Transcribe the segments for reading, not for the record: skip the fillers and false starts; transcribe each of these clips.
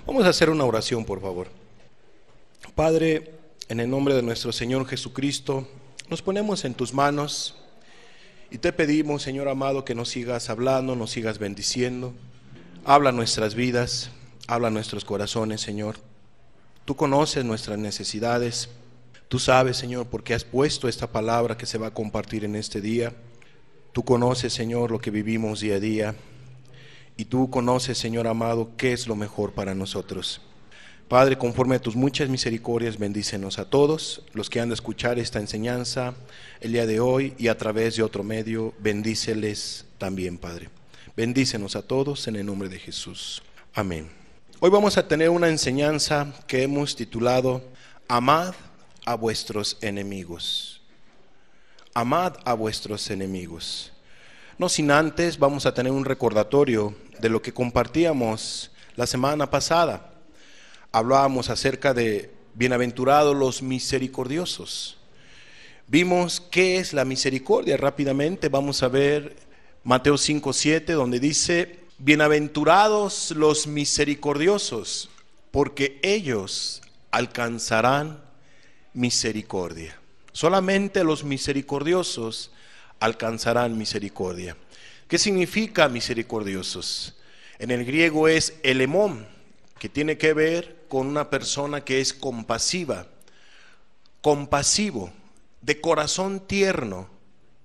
Vamos a hacer una oración, por favor. Padre, en el nombre de nuestro Señor Jesucristo, nos ponemos en tus manos y te pedimos, Señor amado, que nos sigas hablando, nos sigas bendiciendo. Habla nuestras vidas, habla nuestros corazones, Señor. Tú conoces nuestras necesidades. Tú sabes, Señor, por qué has puesto esta palabra que se va a compartir en este día. Tú conoces, Señor, lo que vivimos día a día. Y tú conoces, Señor amado, qué es lo mejor para nosotros. Padre, conforme a tus muchas misericordias, bendícenos a todos los que han de escuchar esta enseñanza el día de hoy y a través de otro medio, bendíceles también, Padre. Bendícenos a todos en el nombre de Jesús. Amén. Hoy vamos a tener una enseñanza que hemos titulado Amad a vuestros enemigos. Amad a vuestros enemigos. No sin antes vamos a tener un recordatorio de lo que compartíamos la semana pasada. Hablábamos acerca de bienaventurados los misericordiosos. Vimos qué es la misericordia. Rápidamente vamos a ver Mateo 5:7, donde dice: bienaventurados los misericordiosos, porque ellos alcanzarán misericordia. Solamente los misericordiosos alcanzarán misericordia. ¿Qué significa misericordiosos? En el griego es elemón, que tiene que ver con una persona que es compasiva, compasivo, de corazón tierno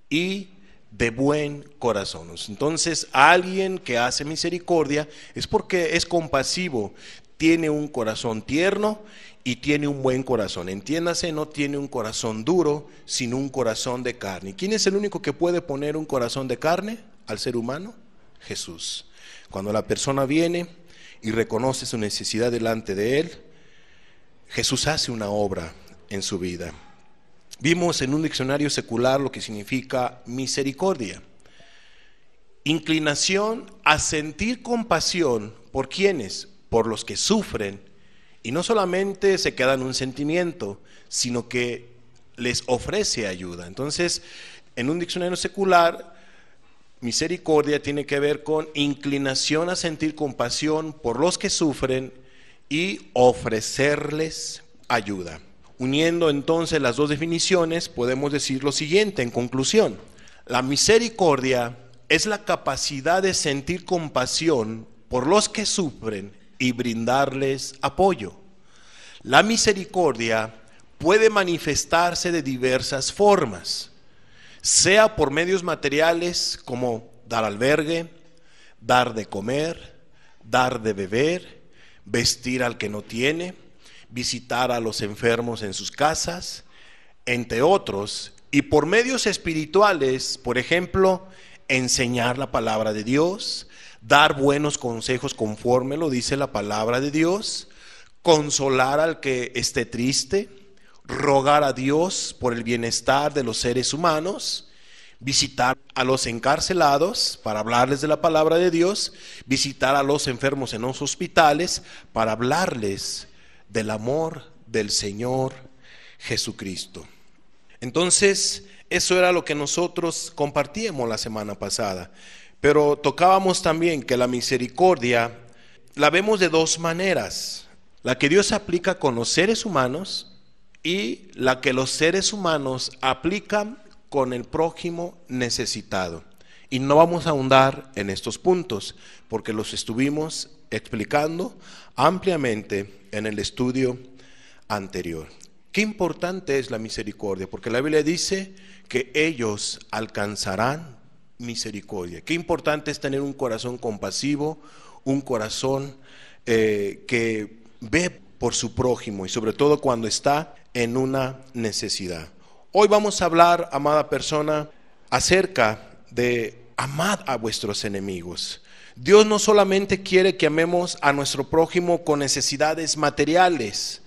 y de buen corazón. Entonces, alguien que hace misericordia es porque es compasivo, tiene un corazón tierno y tiene un buen corazón. Entiéndase, no tiene un corazón duro, sino un corazón de carne. ¿Quién es el único que puede poner un corazón de carne al ser humano? Jesús. Cuando la persona viene y reconoce su necesidad delante de él, Jesús hace una obra en su vida. Vimos en un diccionario secular lo que significa misericordia: inclinación a sentir compasión por quienes, por los que sufren, y no solamente se queda en un sentimiento, sino que les ofrece ayuda. Entonces, en un diccionario secular, misericordia tiene que ver con inclinación a sentir compasión por los que sufren y ofrecerles ayuda. Uniendo entonces las dos definiciones, podemos decir lo siguiente en conclusión: la misericordia es la capacidad de sentir compasión por los que sufren y brindarles apoyo. La misericordia puede manifestarse de diversas formas, sea por medios materiales como dar albergue, dar de comer, dar de beber, vestir al que no tiene, visitar a los enfermos en sus casas, entre otros, y por medios espirituales, por ejemplo, enseñar la palabra de Dios, dar buenos consejos conforme lo dice la palabra de Dios, consolar al que esté triste, rogar a Dios por el bienestar de los seres humanos, visitar a los encarcelados para hablarles de la palabra de Dios, visitar a los enfermos en los hospitales para hablarles del amor del Señor Jesucristo. Entonces, eso era lo que nosotros compartíamos la semana pasada. Pero tocábamos también que la misericordia la vemos de dos maneras: la que Dios aplica con los seres humanos y la que los seres humanos aplican con el prójimo necesitado. Y no vamos a ahondar en estos puntos porque los estuvimos explicando ampliamente en el estudio anterior. Qué importante es la misericordia, porque la Biblia dice que ellos alcanzarán misericordia. Qué importante es tener un corazón compasivo, un corazón que ve por su prójimo y sobre todo cuando está en una necesidad. Hoy vamos a hablar, amada persona, acerca de amad a vuestros enemigos. Dios no solamente quiere que amemos a nuestro prójimo con necesidades materiales,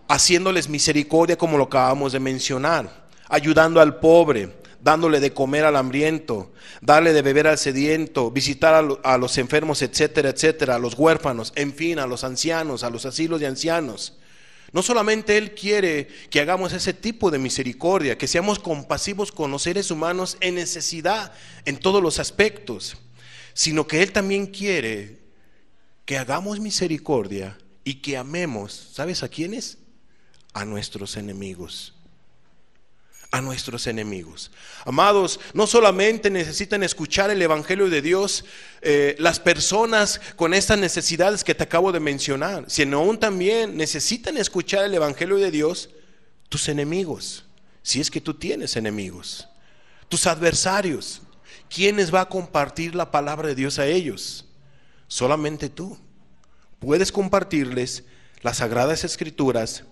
haciéndoles misericordia como lo acabamos de mencionar, ayudando al pobre, dándole de comer al hambriento, darle de beber al sediento, visitar a los enfermos, etcétera, etcétera, a los huérfanos, en fin, a los ancianos, a los asilos de ancianos. No solamente Él quiere que hagamos ese tipo de misericordia, que seamos compasivos con los seres humanos en necesidad en todos los aspectos, sino que Él también quiere que hagamos misericordia y que amemos, ¿sabes a quiénes? A nuestros enemigos. A nuestros enemigos. Amados, no solamente necesitan escuchar el Evangelio de Dios las personas con estas necesidades que te acabo de mencionar, sino aún también necesitan escuchar el Evangelio de Dios tus enemigos, si es que tú tienes enemigos, tus adversarios. ¿Quiénes va a compartir la palabra de Dios a ellos? Solamente tú. Puedes compartirles las Sagradas Escrituras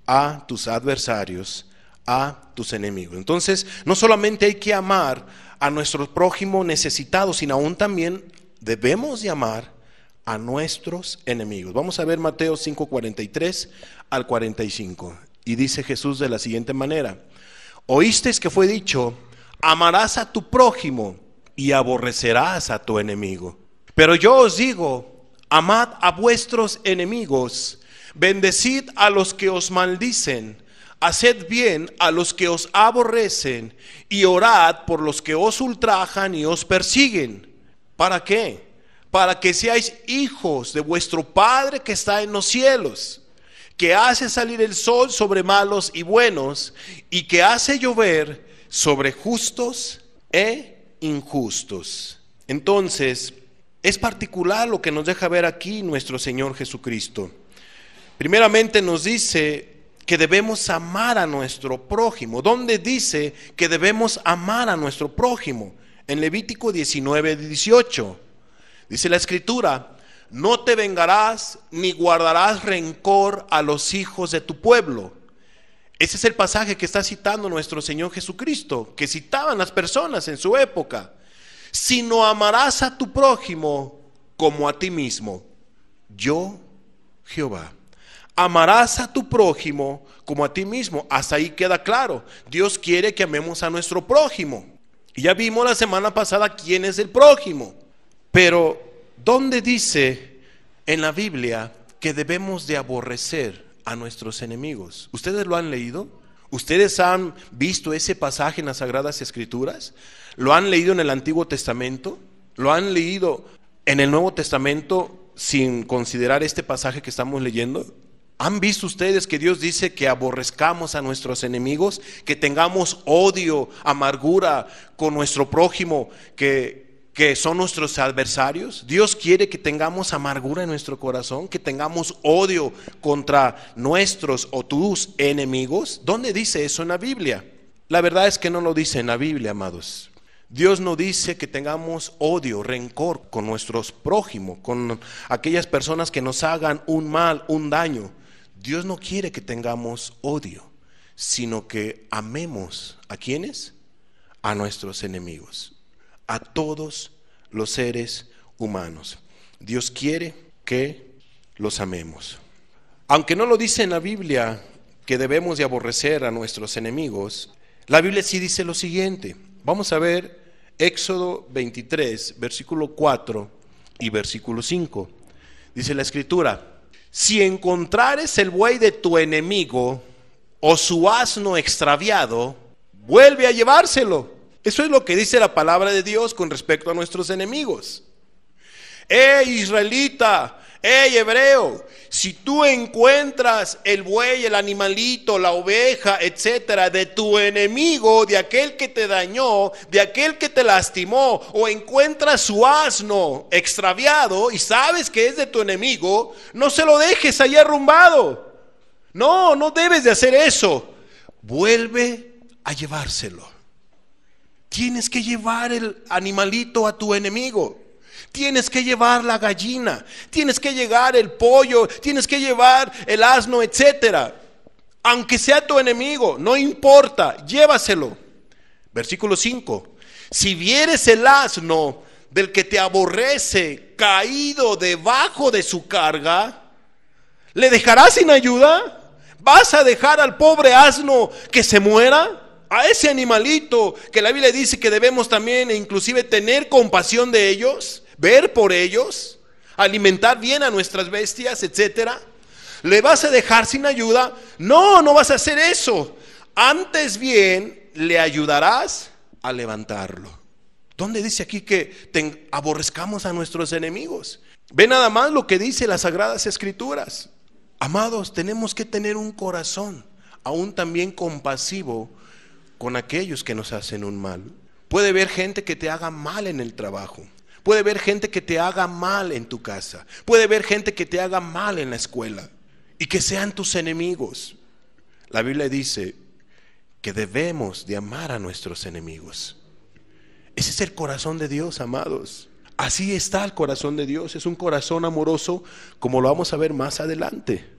a tus adversarios, a tus enemigos. Entonces, no solamente hay que amar a nuestro prójimo necesitado, sino aún también debemos de amar a nuestros enemigos. Vamos a ver Mateo 5:43 al 45. Y dice Jesús de la siguiente manera: oísteis que fue dicho, amarás a tu prójimo y aborrecerás a tu enemigo. Pero yo os digo, amad a vuestros enemigos, bendecid a los que os maldicen, haced bien a los que os aborrecen y orad por los que os ultrajan y os persiguen. ¿Para qué? Para que seáis hijos de vuestro Padre que está en los cielos, que hace salir el sol sobre malos y buenos y que hace llover sobre justos e injustos. Entonces, es particular lo que nos deja ver aquí nuestro Señor Jesucristo. Primeramente nos dice que debemos amar a nuestro prójimo. ¿Dónde dice que debemos amar a nuestro prójimo? En Levítico 19:18. Dice la Escritura: no te vengarás ni guardarás rencor a los hijos de tu pueblo. Ese es el pasaje que está citando nuestro Señor Jesucristo, que citaban las personas en su época. Sino amarás a tu prójimo como a ti mismo. Yo, Jehová. Amarás a tu prójimo como a ti mismo. Hasta ahí queda claro. Dios quiere que amemos a nuestro prójimo. Y ya vimos la semana pasada quién es el prójimo. Pero, ¿dónde dice en la Biblia que debemos de aborrecer a nuestros enemigos? ¿Ustedes lo han leído? ¿Ustedes han visto ese pasaje en las Sagradas Escrituras? ¿Lo han leído en el Antiguo Testamento? ¿Lo han leído en el Nuevo Testamento sin considerar este pasaje que estamos leyendo? ¿Han visto ustedes que Dios dice que aborrezcamos a nuestros enemigos, que tengamos odio, amargura con nuestro prójimo, que son nuestros adversarios? Dios quiere que tengamos amargura en nuestro corazón, que tengamos odio contra nuestros o tus enemigos. ¿Dónde dice eso en la Biblia? La verdad es que no lo dice en la Biblia, amados. Dios no dice que tengamos odio, rencor con nuestros prójimos, con aquellas personas que nos hagan un mal, un daño. Dios no quiere que tengamos odio, sino que amemos ¿a quiénes? A nuestros enemigos, a todos los seres humanos. Dios quiere que los amemos. Aunque no lo dice en la Biblia que debemos de aborrecer a nuestros enemigos, la Biblia sí dice lo siguiente. Vamos a ver Éxodo 23, versículo 4 y versículo 5. Dice la Escritura: si encontrares el buey de tu enemigo o su asno extraviado, vuelve a llevárselo. Eso es lo que dice la palabra de Dios con respecto a nuestros enemigos. Israelita, hebreo, si tú encuentras el buey, el animalito, la oveja, etcétera, de tu enemigo, de aquel que te dañó, de aquel que te lastimó, o encuentras su asno extraviado y sabes que es de tu enemigo, no se lo dejes ahí arrumbado. No debes de hacer eso. Vuelve a llevárselo. Tienes que llevar el animalito a tu enemigo. Tienes que llevar la gallina, tienes que llevar el pollo, tienes que llevar el asno, etcétera. Aunque sea tu enemigo, no importa, llévaselo. Versículo 5. Si vieres el asno del que te aborrece caído debajo de su carga, ¿le dejarás sin ayuda? ¿Vas a dejar al pobre asno que se muera? A ese animalito que la Biblia dice que debemos también inclusive tener compasión de ellos, ver por ellos, alimentar bien a nuestras bestias, etcétera. ¿Le vas a dejar sin ayuda? No vas a hacer eso. Antes bien le ayudarás a levantarlo. ¿Dónde dice aquí que aborrezcamos a nuestros enemigos? Ve nada más lo que dice las Sagradas Escrituras. Amados, tenemos que tener un corazón aún también compasivo con aquellos que nos hacen un mal. Puede haber gente que te haga mal en el trabajo. Puede haber gente que te haga mal en tu casa. Puede haber gente que te haga mal en la escuela y que sean tus enemigos. La Biblia dice que debemos de amar a nuestros enemigos. Ese es el corazón de Dios, amados. Así está el corazón de Dios. Es un corazón amoroso, como lo vamos a ver más adelante.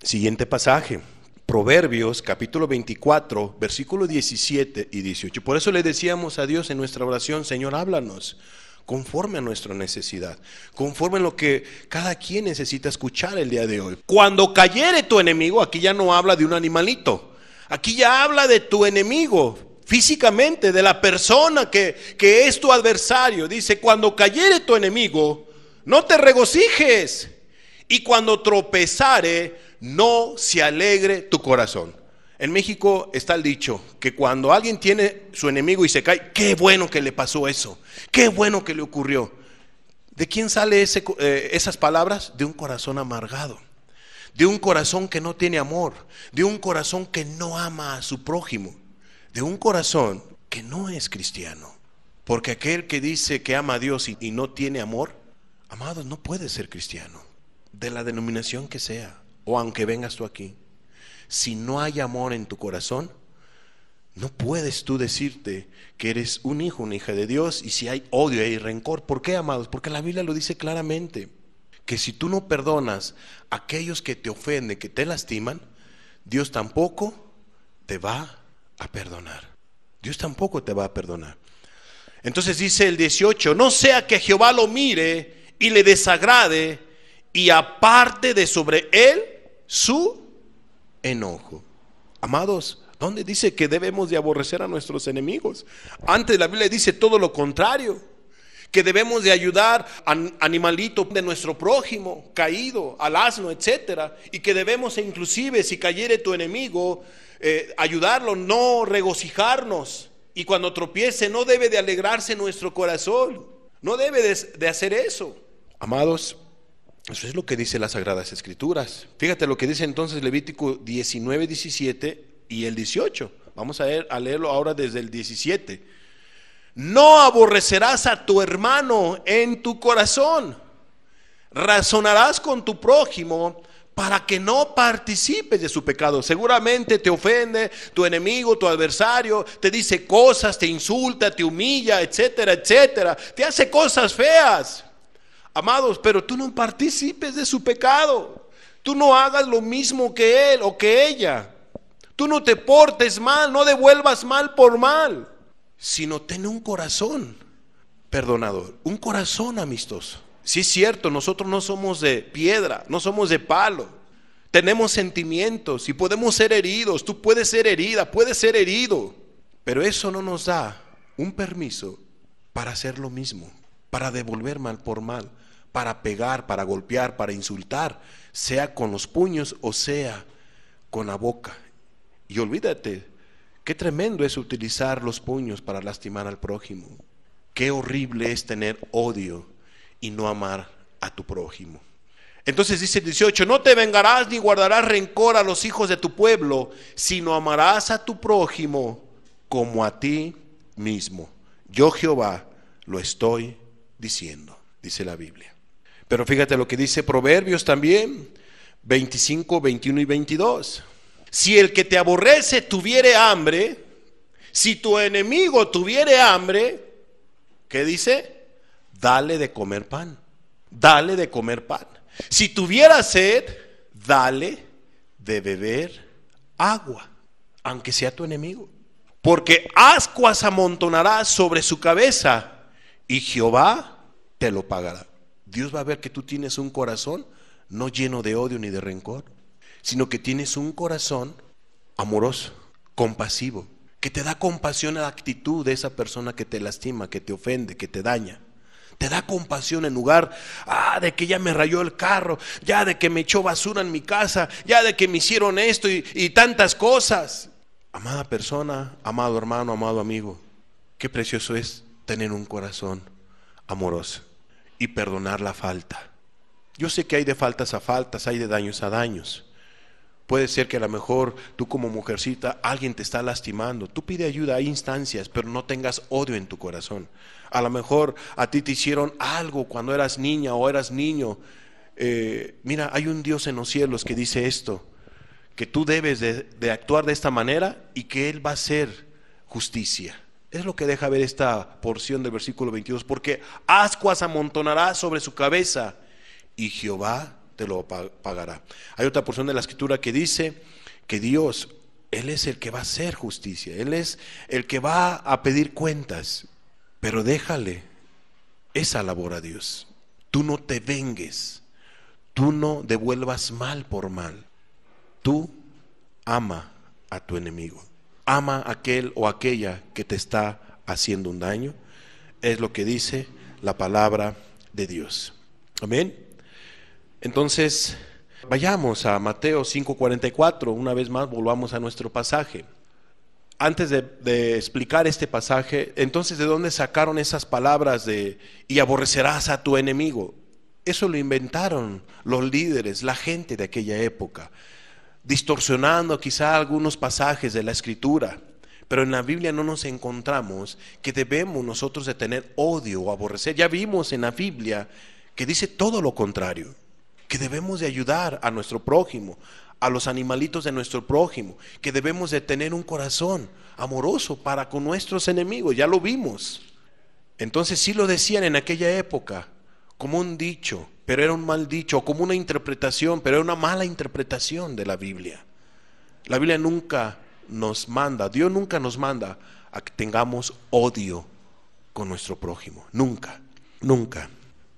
Siguiente pasaje. Proverbios capítulo 24, versículos 17 y 18. Por eso le decíamos a Dios en nuestra oración: Señor, háblanos conforme a nuestra necesidad, conforme a lo que cada quien necesita escuchar el día de hoy. Cuando cayere tu enemigo, aquí ya no habla de un animalito, aquí ya habla de tu enemigo físicamente, de la persona que es tu adversario. Dice: cuando cayere tu enemigo, no te regocijes, y cuando tropezare, no se alegre tu corazón. En México está el dicho que cuando alguien tiene su enemigo y se cae, qué bueno que le pasó eso, qué bueno que le ocurrió. ¿De quién sale esas palabras? De un corazón amargado, de un corazón que no tiene amor, de un corazón que no ama a su prójimo, de un corazón que no es cristiano. Porque aquel que dice que ama a Dios y no tiene amor, amados, no puede ser cristiano, de la denominación que sea, o aunque vengas tú aquí. Si no hay amor en tu corazón, no puedes tú decirte que eres un hijo, una hija de Dios. Y si hay odio, hay rencor. ¿Por qué, amados? Porque la Biblia lo dice claramente, que si tú no perdonas a aquellos que te ofenden, que te lastiman, Dios tampoco te va a perdonar. Dios tampoco te va a perdonar. Entonces dice el 18: no sea que Jehová lo mire y le desagrade, y aparte de sobre él su enojo. Amados, ¿dónde dice que debemos de aborrecer a nuestros enemigos? Antes la Biblia dice todo lo contrario, que debemos de ayudar al animalito de nuestro prójimo caído, al asno, etcétera, y que debemos inclusive, si cayere tu enemigo, ayudarlo, no regocijarnos. Y cuando tropiece, no debe de alegrarse nuestro corazón, no debe de hacer eso. Amados, eso es lo que dice las Sagradas Escrituras. Fíjate lo que dice entonces Levítico 19, 17 y el 18. Vamos a leerlo ahora desde el 17. No aborrecerás a tu hermano en tu corazón. Razonarás con tu prójimo para que no participes de su pecado. Seguramente te ofende tu enemigo, tu adversario, te dice cosas, te insulta, te humilla, etcétera, etcétera. Te hace cosas feas. Amados, pero tú no participes de su pecado. Tú no hagas lo mismo que él o que ella. Tú no te portes mal, no devuelvas mal por mal, sino ten un corazón perdonador, un corazón amistoso. Sí es cierto, nosotros no somos de piedra, no somos de palo. Tenemos sentimientos y podemos ser heridos. Tú puedes ser herida, puedes ser herido, pero eso no nos da un permiso para hacer lo mismo, para devolver mal por mal, para pegar, para golpear, para insultar, sea con los puños o sea con la boca. Y olvídate, qué tremendo es utilizar los puños para lastimar al prójimo. Qué horrible es tener odio y no amar a tu prójimo. Entonces dice el 18: no te vengarás ni guardarás rencor a los hijos de tu pueblo, sino amarás a tu prójimo como a ti mismo. Yo, Jehová, lo estoy diciendo, dice la Biblia. Pero fíjate lo que dice Proverbios también, 25, 21 y 22. Si el que te aborrece tuviere hambre, si tu enemigo tuviere hambre, ¿qué dice? Dale de comer pan, dale de comer pan. Si tuviera sed, dale de beber agua, aunque sea tu enemigo. Porque ascuas amontonarás sobre su cabeza y Jehová te lo pagará. Dios va a ver que tú tienes un corazón no lleno de odio ni de rencor, sino que tienes un corazón amoroso, compasivo, que te da compasión a la actitud de esa persona que te lastima, que te ofende, que te daña. Te da compasión en lugar de que ya me rayó el carro, ya de que me echó basura en mi casa, ya de que me hicieron esto y tantas cosas. Amada persona, amado hermano, amado amigo, qué precioso es tener un corazón amoroso y perdonar la falta. Yo sé que hay de faltas a faltas, hay de daños a daños. Puede ser que a lo mejor tú como mujercita, alguien te está lastimando. Tú pide ayuda, hay instancias, pero no tengas odio en tu corazón. A lo mejor a ti te hicieron algo cuando eras niña o eras niño. Mira, hay un Dios en los cielos que dice esto, que tú debes de actuar de esta manera y que Él va a hacer justicia. Es lo que deja ver esta porción del versículo 22, porque ascuas amontonará sobre su cabeza y Jehová te lo pagará. Hay otra porción de la escritura que dice que Dios, Él es el que va a hacer justicia, Él es el que va a pedir cuentas, pero déjale esa labor a Dios. Tú no te vengues, tú no devuelvas mal por mal, tú ama a tu enemigo, ama a aquel o aquella que te está haciendo un daño. Es lo que dice la palabra de Dios. Amén. Entonces, vayamos a Mateo 5:44, una vez más volvamos a nuestro pasaje. Antes de explicar este pasaje, entonces, ¿de dónde sacaron esas palabras de y aborrecerás a tu enemigo? Eso lo inventaron los líderes, la gente de aquella época, distorsionando quizá algunos pasajes de la Escritura. Pero en la Biblia no nos encontramos que debemos nosotros de tener odio o aborrecer. Ya vimos en la Biblia que dice todo lo contrario, que debemos de ayudar a nuestro prójimo, a los animalitos de nuestro prójimo, que debemos de tener un corazón amoroso para con nuestros enemigos. Ya lo vimos. Entonces sí lo decían en aquella época como un dicho, pero era un mal dicho, como una interpretación, pero era una mala interpretación de la Biblia. La Biblia nunca nos manda, Dios nunca nos manda a que tengamos odio con nuestro prójimo, nunca, nunca.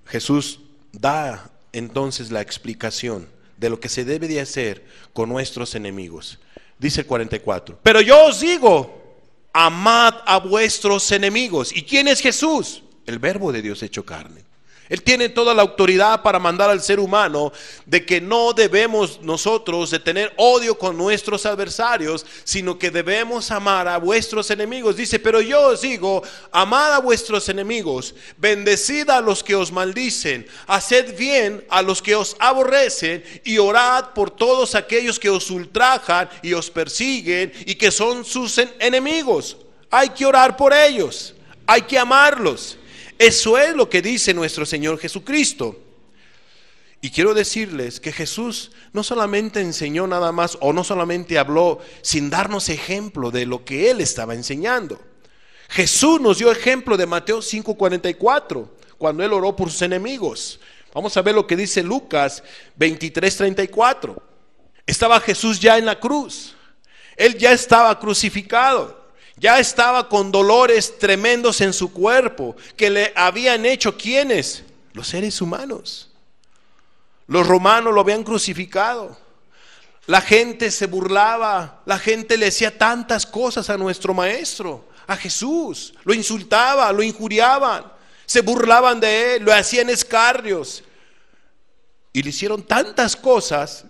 Jesús da entonces la explicación de lo que se debe de hacer con nuestros enemigos. Dice el 44, pero yo os digo, amad a vuestros enemigos. ¿Y quién es Jesús? El Verbo de Dios hecho carne. Él tiene toda la autoridad para mandar al ser humano de que no debemos nosotros de tener odio con nuestros adversarios, sino que debemos amar a vuestros enemigos. Dice, pero yo os digo, amad a vuestros enemigos, bendecid a los que os maldicen, haced bien a los que os aborrecen y orad por todos aquellos que os ultrajan y os persiguen y que son sus enemigos. Hay que orar por ellos, hay que amarlos. Eso es lo que dice nuestro Señor Jesucristo. Y quiero decirles que Jesús no solamente enseñó nada más, o no solamente habló sin darnos ejemplo de lo que Él estaba enseñando. Jesús nos dio ejemplo de Mateo 5:44, cuando Él oró por sus enemigos. Vamos a ver lo que dice Lucas 23:34. Estaba Jesús ya en la cruz. Él ya estaba crucificado. Ya estaba con dolores tremendos en su cuerpo que le habían hecho ¿quiénes? Los seres humanos. Los romanos lo habían crucificado. La gente se burlaba, la gente le decía tantas cosas a nuestro maestro, a Jesús. Lo insultaba, lo injuriaban, se burlaban de él, lo hacían escarnios. Y le hicieron tantas cosas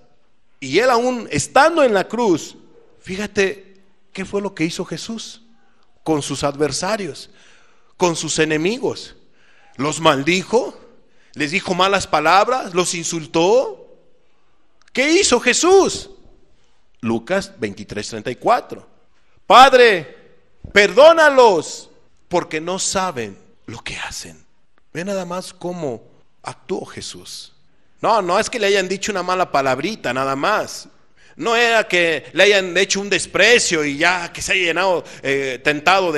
y él aún estando en la cruz, fíjate, ¿qué fue lo que hizo Jesús con sus adversarios, con sus enemigos? Los maldijo, les dijo malas palabras, los insultó. ¿Qué hizo Jesús? Lucas 23:34. Padre, perdónalos, porque no saben lo que hacen. Ve nada más cómo actuó Jesús. No es que le hayan dicho una mala palabrita, nada más. No era que le hayan hecho un desprecio y ya que se haya llenado, tentado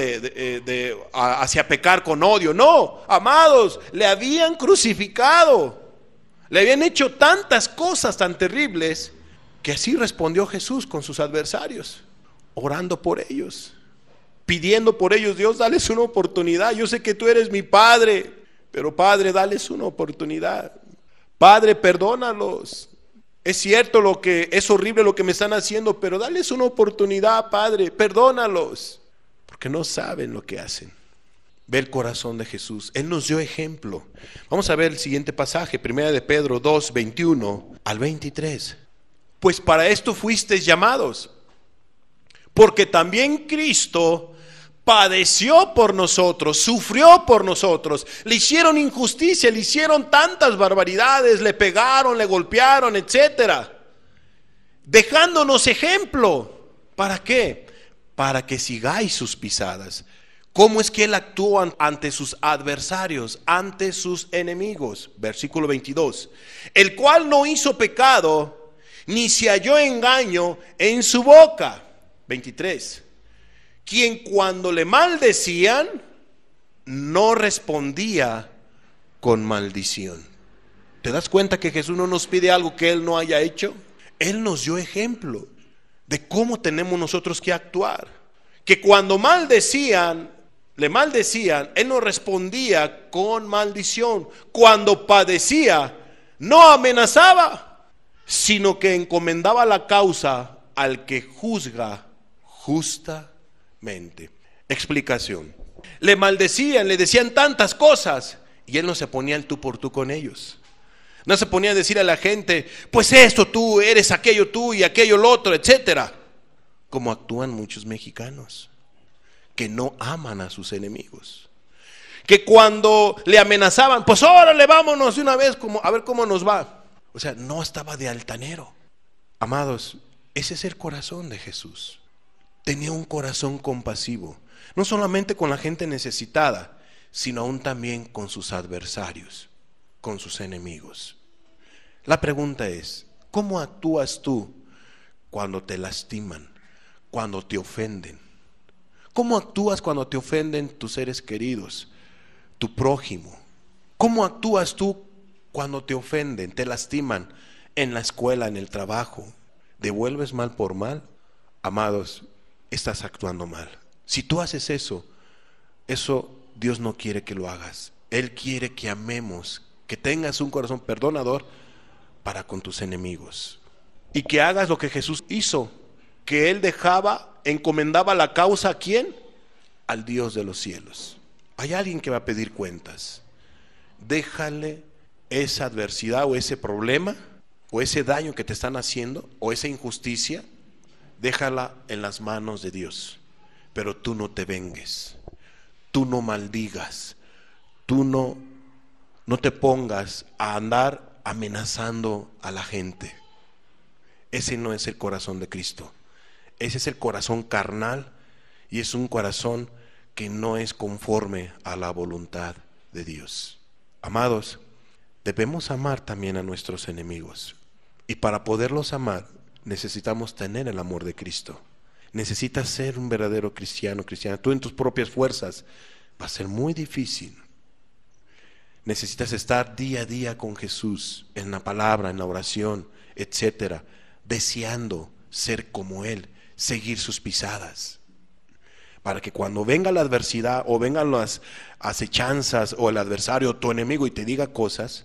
hacia pecar con odio. No, amados, le habían crucificado. Le habían hecho tantas cosas tan terribles que así respondió Jesús con sus adversarios, orando por ellos, pidiendo por ellos. Dios, dales una oportunidad. Yo sé que tú eres mi Padre, pero Padre, dales una oportunidad. Padre, perdónalos. Es cierto lo que es horrible lo que me están haciendo, pero dales una oportunidad, Padre, perdónalos, porque no saben lo que hacen. Ve el corazón de Jesús. Él nos dio ejemplo. Vamos a ver el siguiente pasaje, 1 de Pedro 2, 21 al 23. Pues para esto fuisteis llamados, porque también Cristo padeció por nosotros, sufrió por nosotros, le hicieron injusticia, le hicieron tantas barbaridades, le pegaron, le golpearon, etcétera, dejándonos ejemplo. ¿Para qué? Para que sigáis sus pisadas. ¿Cómo es que Él actúa ante sus adversarios, ante sus enemigos? Versículo 22. El cual no hizo pecado, ni se halló engaño en su boca. 23. Quien cuando le maldecían, no respondía con maldición. ¿Te das cuenta que Jesús no nos pide algo que Él no haya hecho? Él nos dio ejemplo de cómo tenemos nosotros que actuar. Que cuando le maldecían, Él no respondía con maldición. Cuando padecía, no amenazaba, sino que encomendaba la causa al que juzga justamente. Explicación. Le maldecían, le decían tantas cosas y Él no se ponía el tú por tú con ellos. No se ponía a decir a la gente, pues esto tú, eres aquello tú y aquello lo otro, etcétera. Como actúan muchos mexicanos que no aman a sus enemigos. Que cuando le amenazaban, pues órale, vámonos de una vez, a ver cómo nos va. O sea, no estaba de altanero. Amados, ese es el corazón de Jesús. Tenía un corazón compasivo, no solamente con la gente necesitada, sino aún también con sus adversarios, con sus enemigos. La pregunta es, ¿cómo actúas tú cuando te lastiman, cuando te ofenden? ¿Cómo actúas cuando te ofenden tus seres queridos, tu prójimo? ¿Cómo actúas tú cuando te ofenden, te lastiman en la escuela, en el trabajo? ¿Devuelves mal por mal? Amados, estás actuando mal. Si tú haces eso Dios no quiere que lo hagas. Él quiere que amemos, que tengas un corazón perdonador para con tus enemigos. Y que hagas lo que Jesús hizo, que Él encomendaba la causa ¿a quién? Al Dios de los cielos. Hay alguien que va a pedir cuentas. Déjale esa adversidad o ese problema o ese daño que te están haciendo o esa injusticia, déjala en las manos de Dios. Pero tú no te vengues, tú no maldigas, tú no te pongas a andar amenazando a la gente. Ese no es el corazón de Cristo. Ese es el corazón carnal y es un corazón que no es conforme a la voluntad de Dios. Amados, debemos amar también a nuestros enemigos. Y para poderlos amar, necesitamos tener el amor de Cristo. Necesitas ser un verdadero cristiana. Tú en tus propias fuerzas va a ser muy difícil. Necesitas estar día a día con Jesús, en la palabra, en la oración, etcétera, deseando ser como Él, seguir sus pisadas, para que cuando venga la adversidad o vengan las acechanzas o el adversario, tu enemigo, y te diga cosas,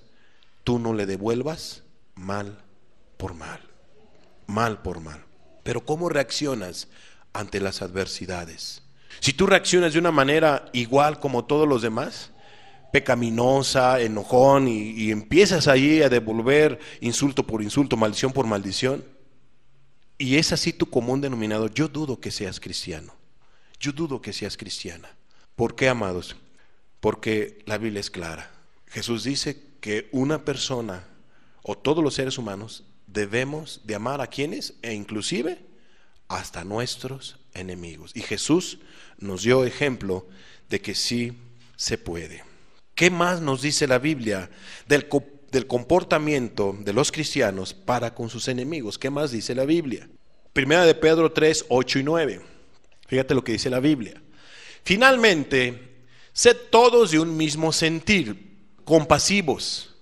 tú no le devuelvas mal por mal, mal por mal. Pero ¿cómo reaccionas ante las adversidades? Si tú reaccionas de una manera igual como todos los demás, pecaminosa, enojón, y empiezas allí a devolver insulto por insulto, maldición por maldición, y es así tu común denominador, yo dudo que seas cristiano. Yo dudo que seas cristiana. ¿Por qué, amados? Porque la Biblia es clara. Jesús dice que una persona o todos los seres humanos debemos de amar a quienes e inclusive hasta nuestros enemigos. Y Jesús nos dio ejemplo de que sí se puede. ¿Qué más nos dice la Biblia del comportamiento de los cristianos para con sus enemigos? ¿Qué más dice la Biblia? Primera de Pedro 3, 8 y 9. Fíjate lo que dice la Biblia. Finalmente, sed todos de un mismo sentir, compasivos,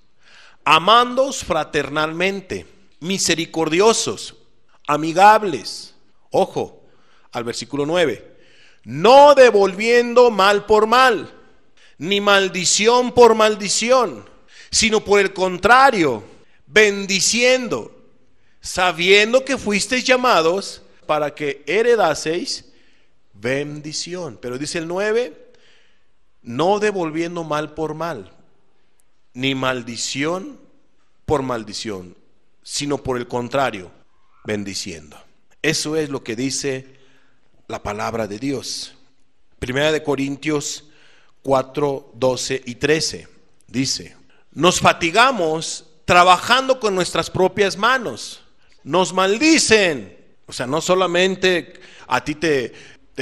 amándoos fraternalmente, misericordiosos, amigables. Ojo al versículo 9. No devolviendo mal por mal, ni maldición por maldición, sino por el contrario, bendiciendo, sabiendo que fuisteis llamados para que heredaseis bendición. Pero dice el 9, no devolviendo mal por mal, ni maldición por maldición, sino por el contrario, bendiciendo. Eso es lo que dice la palabra de Dios. Primera de Corintios 4, 12 y 13. Dice: nos fatigamos trabajando con nuestras propias manos. Nos maldicen. O sea, no solamente a ti te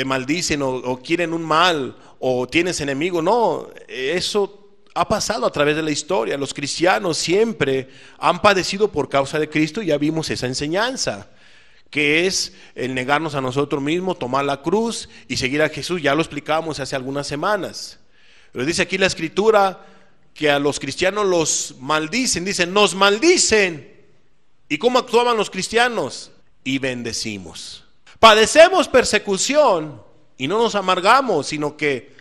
maldicen o quieren un mal o tienes enemigo. No, eso ha pasado a través de la historia. Los cristianos siempre han padecido por causa de Cristo. Ya vimos esa enseñanza, que es el negarnos a nosotros mismos, tomar la cruz y seguir a Jesús. Ya lo explicamos hace algunas semanas. Pero dice aquí la Escritura que a los cristianos los maldicen. Dicen: nos maldicen. ¿Y cómo actuaban los cristianos? Y bendecimos. Padecemos persecución y no nos amargamos, sino que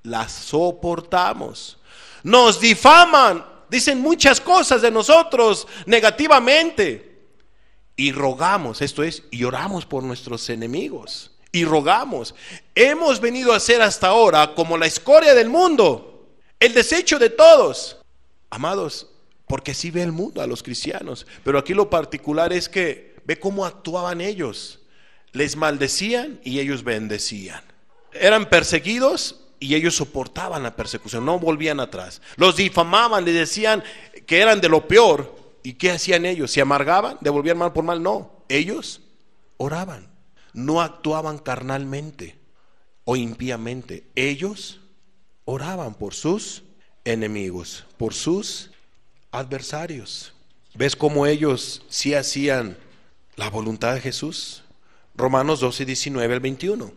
la soportamos. Nos difaman, dicen muchas cosas de nosotros negativamente, y rogamos, esto es, y oramos por nuestros enemigos, y rogamos. Hemos venido a ser hasta ahora como la escoria del mundo, el desecho de todos. Amados, porque así ve el mundo a los cristianos, pero aquí lo particular es que ve cómo actuaban ellos. Les maldecían y ellos bendecían. Eran perseguidos y ellos soportaban la persecución, no volvían atrás. Los difamaban, les decían que eran de lo peor. ¿Y qué hacían ellos? ¿Se amargaban? ¿Devolvían mal por mal? No, ellos oraban. No actuaban carnalmente o impíamente. Ellos oraban por sus enemigos, por sus adversarios. ¿Ves cómo ellos sí hacían la voluntad de Jesús? Romanos 12, 19 al 21.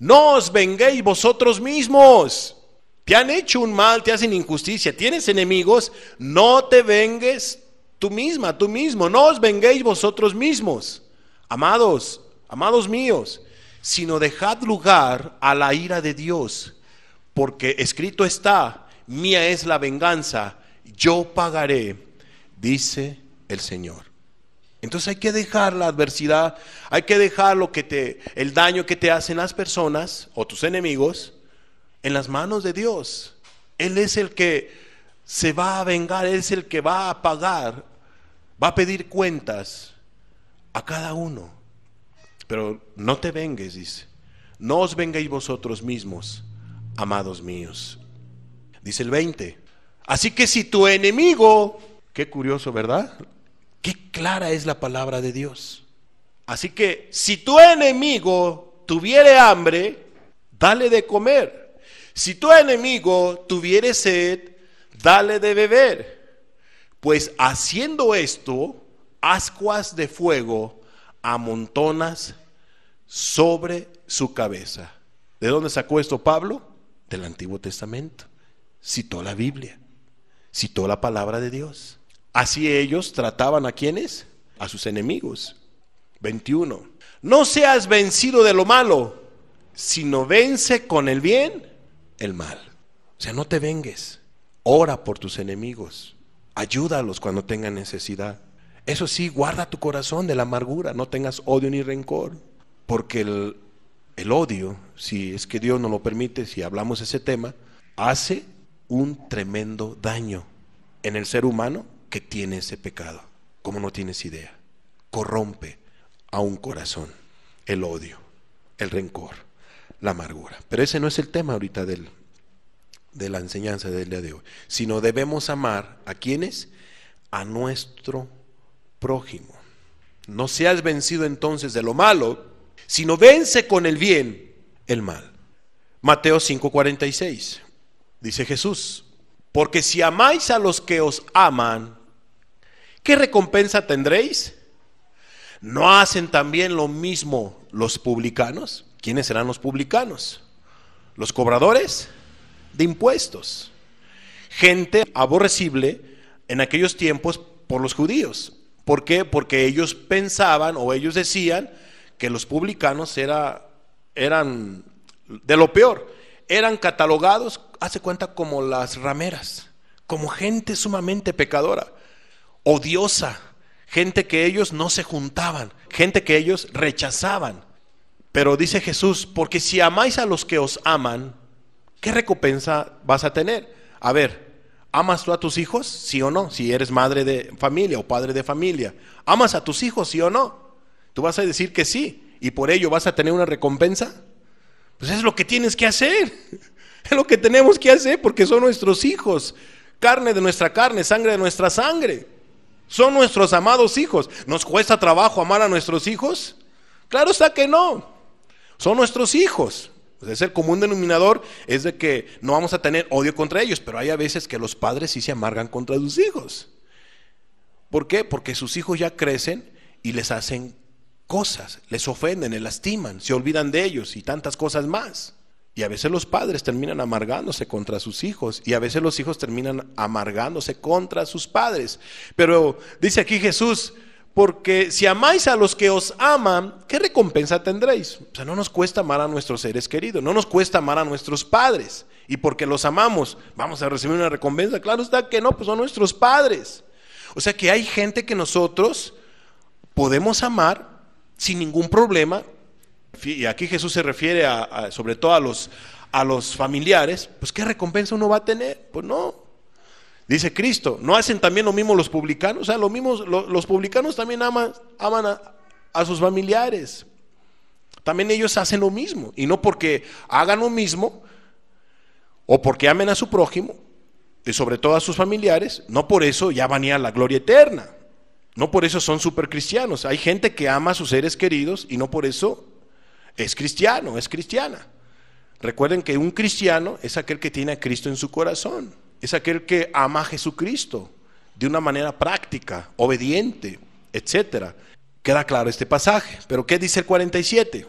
No os venguéis vosotros mismos. Te han hecho un mal, te hacen injusticia, tienes enemigos. No te vengues tú misma, tú mismo. No os venguéis vosotros mismos, amados míos, sino dejad lugar a la ira de Dios, porque escrito está: mía es la venganza, yo pagaré, dice el Señor. Entonces hay que dejar la adversidad, hay que dejar el daño que te hacen las personas o tus enemigos en las manos de Dios. Él es el que se va a vengar, Él es el que va a pagar, va a pedir cuentas a cada uno. Pero no te vengues, dice. No os vengáis vosotros mismos, amados míos. Dice el 20. Así que si tu enemigo, qué curioso, ¿verdad? Qué clara es la palabra de Dios. Así que si tu enemigo tuviere hambre, dale de comer. Si tu enemigo tuviere sed, dale de beber. Pues haciendo esto, ascuas de fuego amontonas sobre su cabeza. ¿De dónde sacó esto Pablo? Del Antiguo Testamento. Citó la Biblia, citó la palabra de Dios. Así ellos trataban ¿a quiénes? A sus enemigos. 21. No seas vencido de lo malo, sino vence con el bien el mal. O sea, no te vengues. Ora por tus enemigos. Ayúdalos cuando tengan necesidad. Eso sí, guarda tu corazón de la amargura. No tengas odio ni rencor. Porque el odio, si es que Dios nos lo permite, si hablamos de ese tema, hace un tremendo daño en el ser humano que tiene ese pecado, como no tienes idea. Corrompe a un corazón el odio, el rencor, la amargura. Pero ese no es el tema ahorita de la enseñanza del día de hoy, sino debemos amar ¿a quiénes? A nuestro prójimo. No seas vencido entonces de lo malo, sino vence con el bien el mal. Mateo 5:46 dice Jesús: porque si amáis a los que os aman, ¿qué recompensa tendréis? ¿No hacen también lo mismo los publicanos? ¿Quiénes serán los publicanos? Los cobradores de impuestos. Gente aborrecible en aquellos tiempos por los judíos. ¿Por qué? Porque ellos pensaban o ellos decían que los publicanos eran de lo peor. Eran catalogados, hace cuenta, como las rameras, como gente sumamente pecadora, odiosa, gente que ellos no se juntaban, gente que ellos rechazaban. Pero dice Jesús: porque si amáis a los que os aman, ¿qué recompensa vas a tener? A ver, ¿amas tú a tus hijos? ¿Sí o no? Si eres madre de familia o padre de familia, ¿amas a tus hijos? ¿Sí o no? Tú vas a decir que sí, y por ello vas a tener una recompensa. Pues es lo que tienes que hacer. Es lo que tenemos que hacer porque son nuestros hijos. Carne de nuestra carne, sangre de nuestra sangre. Son nuestros amados hijos. ¿Nos cuesta trabajo amar a nuestros hijos? Claro está que no. Son nuestros hijos. Pues el común denominador es de que no vamos a tener odio contra ellos, pero hay a veces que los padres sí se amargan contra sus hijos. ¿Por qué? Porque sus hijos ya crecen y les hacen cosas, les ofenden, les lastiman, se olvidan de ellos y tantas cosas más. Y a veces los padres terminan amargándose contra sus hijos y a veces los hijos terminan amargándose contra sus padres. Pero dice aquí Jesús, porque si amáis a los que os aman, ¿qué recompensa tendréis? O sea, no nos cuesta amar a nuestros seres queridos, no nos cuesta amar a nuestros padres. Y porque los amamos, ¿vamos a recibir una recompensa? Claro está que no, pues son nuestros padres. O sea que hay gente que nosotros podemos amar sin ningún problema. Y aquí Jesús se refiere sobre todo a los familiares. Pues ¿qué recompensa uno va a tener? Pues no. Dice Cristo, ¿no hacen también lo mismo los publicanos? O sea, los publicanos también aman a sus familiares. También ellos hacen lo mismo. Y no porque hagan lo mismo o porque amen a su prójimo y sobre todo a sus familiares, no por eso ya van a ir a la gloria eterna. No por eso son super cristianos. Hay gente que ama a sus seres queridos y no por eso es cristiano, es cristiana. Recuerden que un cristiano es aquel que tiene a Cristo en su corazón. Es aquel que ama a Jesucristo de una manera práctica, obediente, etcétera. Queda claro este pasaje. Pero ¿qué dice el 47?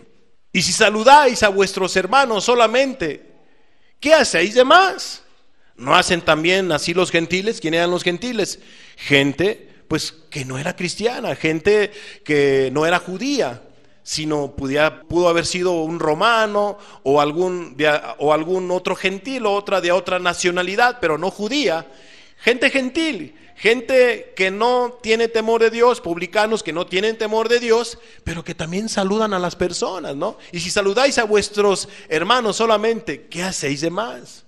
Y si saludáis a vuestros hermanos solamente, ¿qué hacéis de más? ¿No hacen también así los gentiles? ¿Quién eran los gentiles? Gente pues que no era cristiana, gente que no era judía, sino pudo haber sido un romano o algún otro gentil o otra de otra nacionalidad, pero no judía. Gente gentil, gente que no tiene temor de Dios, publicanos que no tienen temor de Dios, pero que también saludan a las personas, ¿no? Y si saludáis a vuestros hermanos solamente, ¿qué hacéis de más?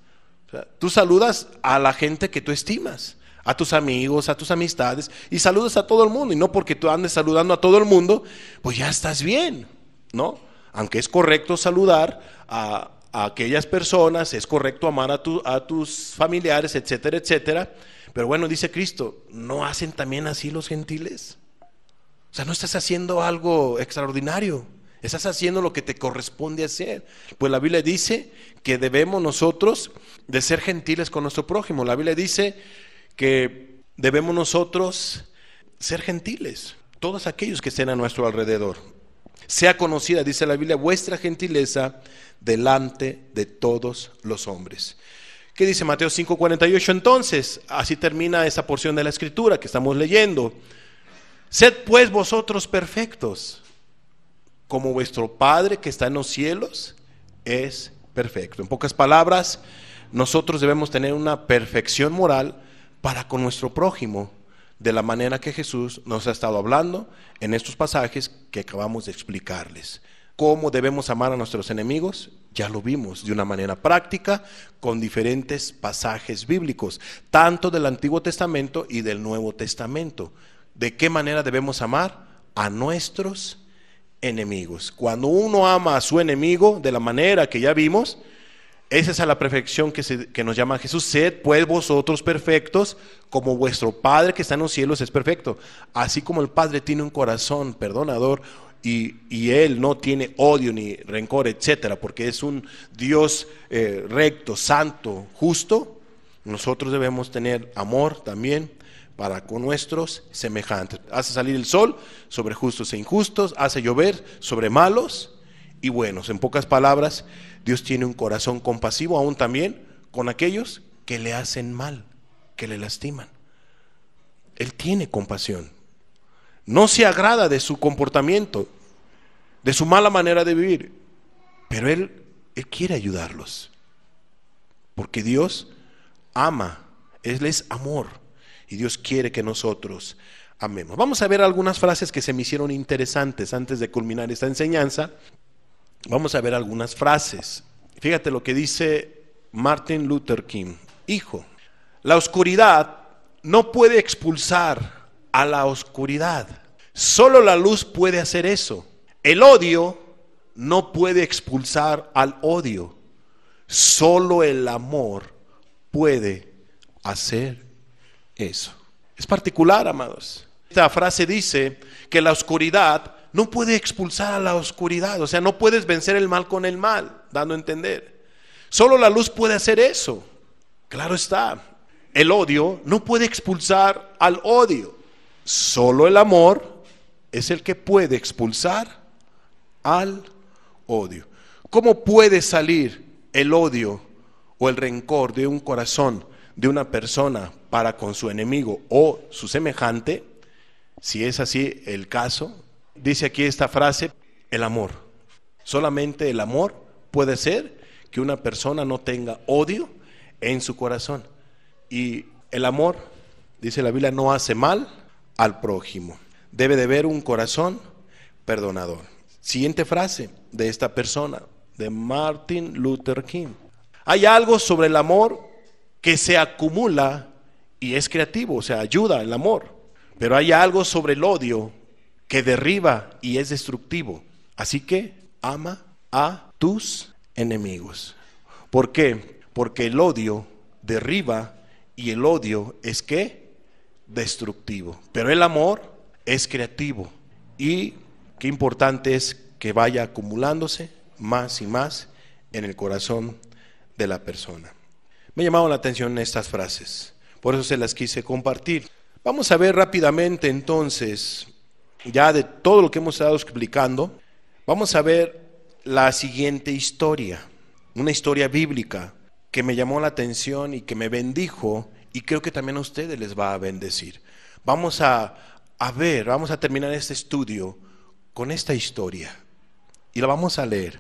O sea, tú saludas a la gente que tú estimas, a tus amigos, a tus amistades, y saludas a todo el mundo, y no porque tú andes saludando a todo el mundo, pues ya estás bien, ¿no? Aunque es correcto saludar a aquellas personas, es correcto amar a tus familiares, etcétera, etcétera, pero bueno, dice Cristo, ¿no hacen también así los gentiles? O sea, no estás haciendo algo extraordinario, estás haciendo lo que te corresponde hacer. Pues la Biblia dice que debemos nosotros de ser gentiles con nuestro prójimo. La Biblia dice que debemos nosotros ser gentiles, todos aquellos que estén a nuestro alrededor. Sea conocida, dice la Biblia, vuestra gentileza delante de todos los hombres. ¿Qué dice Mateo 5:48 entonces? Así termina esa porción de la escritura que estamos leyendo. Sed pues vosotros perfectos, como vuestro Padre que está en los cielos es perfecto. En pocas palabras, nosotros debemos tener una perfección moral para con nuestro prójimo, de la manera que Jesús nos ha estado hablando en estos pasajes que acabamos de explicarles. ¿Cómo debemos amar a nuestros enemigos? Ya lo vimos de una manera práctica con diferentes pasajes bíblicos, tanto del Antiguo Testamento y del Nuevo Testamento. ¿De qué manera debemos amar a nuestros enemigos? Cuando uno ama a su enemigo de la manera que ya vimos, esa es a la perfección que nos llama Jesús. Sed pues vosotros perfectos, como vuestro Padre que está en los cielos es perfecto. Así como el Padre tiene un corazón perdonador y Él no tiene odio ni rencor, etcétera, porque es un Dios recto, santo, justo, nosotros debemos tener amor también para con nuestros semejantes. Hace salir el sol sobre justos e injustos, hace llover sobre malos y buenos. En pocas palabras, Dios tiene un corazón compasivo aún también con aquellos que le hacen mal, que le lastiman. Él tiene compasión. No se agrada de su comportamiento, de su mala manera de vivir, pero Él quiere ayudarlos. Porque Dios ama, Él es amor y Dios quiere que nosotros amemos. Vamos a ver algunas frases que se me hicieron interesantes antes de culminar esta enseñanza. Vamos a ver algunas frases. Fíjate lo que dice Martin Luther King. Hijo, la oscuridad no puede expulsar a la oscuridad. Solo la luz puede hacer eso. El odio no puede expulsar al odio. Solo el amor puede hacer eso. Es particular, amados. Esta frase dice que la oscuridad no puede expulsar a la oscuridad. O sea, no puedes vencer el mal con el mal, dando a entender. Solo la luz puede hacer eso. Claro está. El odio no puede expulsar al odio. Solo el amor es el que puede expulsar al odio. ¿Cómo puede salir el odio o el rencor de un corazón de una persona para con su enemigo o su semejante? Si es así el caso, dice aquí esta frase: el amor. Solamente el amor puede hacer que una persona no tenga odio en su corazón. Y el amor, dice la Biblia, no hace mal al prójimo. Debe de haber un corazón perdonador. Siguiente frase de esta persona, de Martin Luther King: hay algo sobre el amor que se acumula y es creativo, o sea, ayuda el amor. Pero hay algo sobre el odio que derriba y es destructivo. Así que ama a tus enemigos. ¿Por qué? Porque el odio derriba y el odio es ¿qué? Destructivo. Pero el amor es creativo. Y qué importante es que vaya acumulándose más y más en el corazón de la persona. Me llamaron la atención estas frases, por eso se las quise compartir. Vamos a ver rápidamente entonces, ya de todo lo que hemos estado explicando, vamos a ver la siguiente historia, una historia bíblica que me llamó la atención y que me bendijo, y creo que también a ustedes les va a bendecir. Vamos a ver, vamos a terminar este estudio con esta historia y la vamos a leer.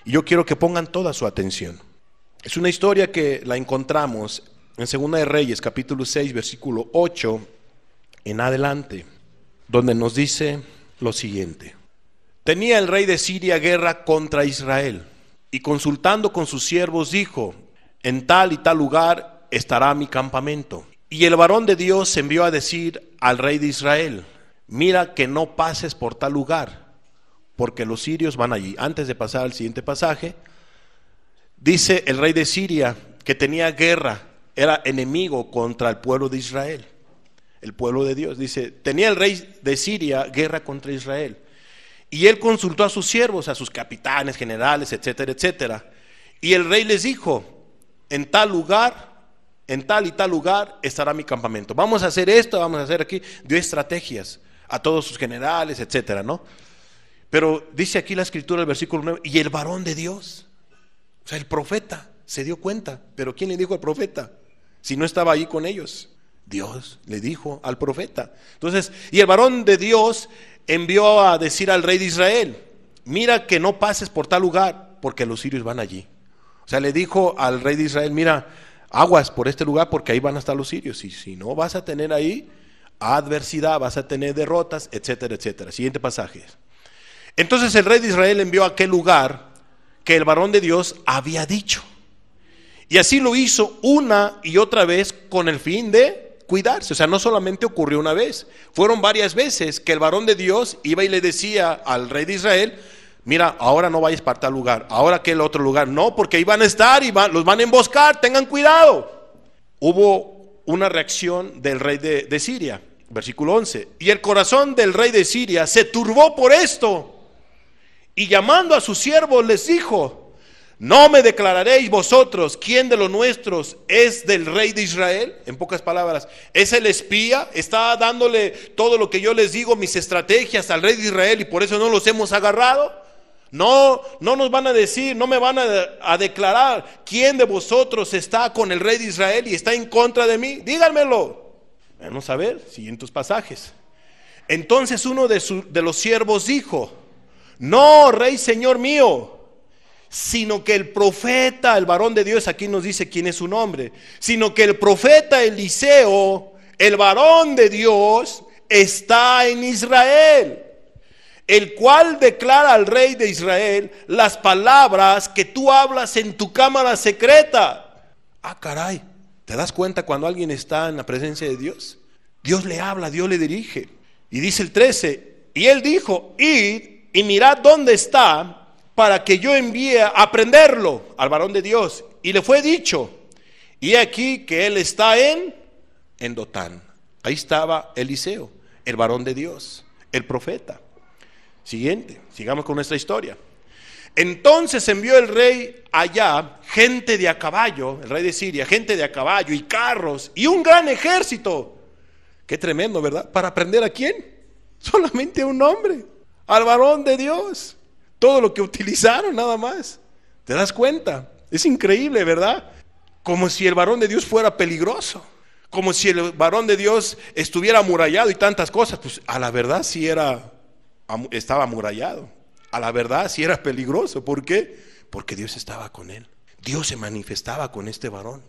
Y yo quiero que pongan toda su atención. Es una historia que la encontramos en Segunda de Reyes, capítulo 6, versículo 8 en adelante, donde nos dice lo siguiente: tenía el rey de Siria guerra contra Israel, y consultando con sus siervos dijo: en tal y tal lugar estará mi campamento. Y el varón de Dios envió a decir al rey de Israel: mira que no pases por tal lugar, porque los sirios van allí. Antes de pasar al siguiente pasaje, dice el rey de Siria que tenía guerra, era enemigo contra el pueblo de Israel, el pueblo de Dios. Dice, tenía el rey de Siria guerra contra Israel. Y él consultó a sus siervos, a sus capitanes, generales, etcétera, etcétera. Y el rey les dijo: en tal lugar, en tal y tal lugar estará mi campamento. Vamos a hacer esto, vamos a hacer aquí. Dio estrategias a todos sus generales, etcétera, ¿no? Pero dice aquí la escritura, el versículo 9, y el varón de Dios, o sea, el profeta, se dio cuenta. Pero ¿quién le dijo al profeta? Si no estaba ahí con ellos. Dios le dijo al profeta. Entonces, y el varón de Dios envió a decir al rey de Israel: mira que no pases por tal lugar, porque los sirios van allí. O sea, le dijo al rey de Israel: mira, aguas por este lugar, porque ahí van a estar los sirios. Y si no, vas a tener ahí adversidad, vas a tener derrotas, etcétera, etcétera. Siguiente pasaje. Entonces el rey de Israel envió a aquel lugar que el varón de Dios había dicho. Y así lo hizo una y otra vez con el fin de cuidarse. O sea, no solamente ocurrió una vez, fueron varias veces que el varón de Dios iba y le decía al rey de Israel: mira, ahora no vayas para tal lugar, ahora aquel otro lugar, no, porque ahí van a estar y los van a emboscar, tengan cuidado. Hubo una reacción del rey de Siria, versículo 11, y el corazón del rey de Siria se turbó por esto, y llamando a sus siervos les dijo: ¿no me declararéis vosotros quién de los nuestros es del rey de Israel? En pocas palabras, ¿es el espía? ¿Está dándole todo lo que yo les digo, mis estrategias al rey de Israel, y por eso no los hemos agarrado? No nos van a decir, no me van a declarar quién de vosotros está con el rey de Israel y está en contra de mí. Díganmelo. Vamos a ver, siguientes pasajes. Entonces uno de los siervos dijo: no, rey, señor mío, sino que el profeta, el varón de Dios, aquí nos dice quién es su nombre, sino que el profeta Eliseo, el varón de Dios, está en Israel, el cual declara al rey de Israel las palabras que tú hablas en tu cámara secreta. Ah, caray, ¿te das cuenta cuando alguien está en la presencia de Dios? Dios le habla, Dios le dirige. Y dice el 13, y él dijo: id y mirad dónde está, para que yo envíe a prenderlo al varón de Dios. Y le fue dicho, y aquí que él está en Dotán. Ahí estaba Eliseo, el varón de Dios, el profeta. Siguiente, sigamos con nuestra historia. Entonces envió el rey allá gente de a caballo, el rey de Siria, gente de a caballo y carros y un gran ejército. Qué tremendo, ¿verdad? ¿Para prender a quién? Solamente a un hombre, al varón de Dios. Todo lo que utilizaron nada más. ¿Te das cuenta? Es increíble, ¿verdad? Como si el varón de Dios fuera peligroso. Como si el varón de Dios estuviera amurallado y tantas cosas. Pues a la verdad sí estaba amurallado. A la verdad sí era peligroso. ¿Por qué? Porque Dios estaba con él. Dios se manifestaba con este varón,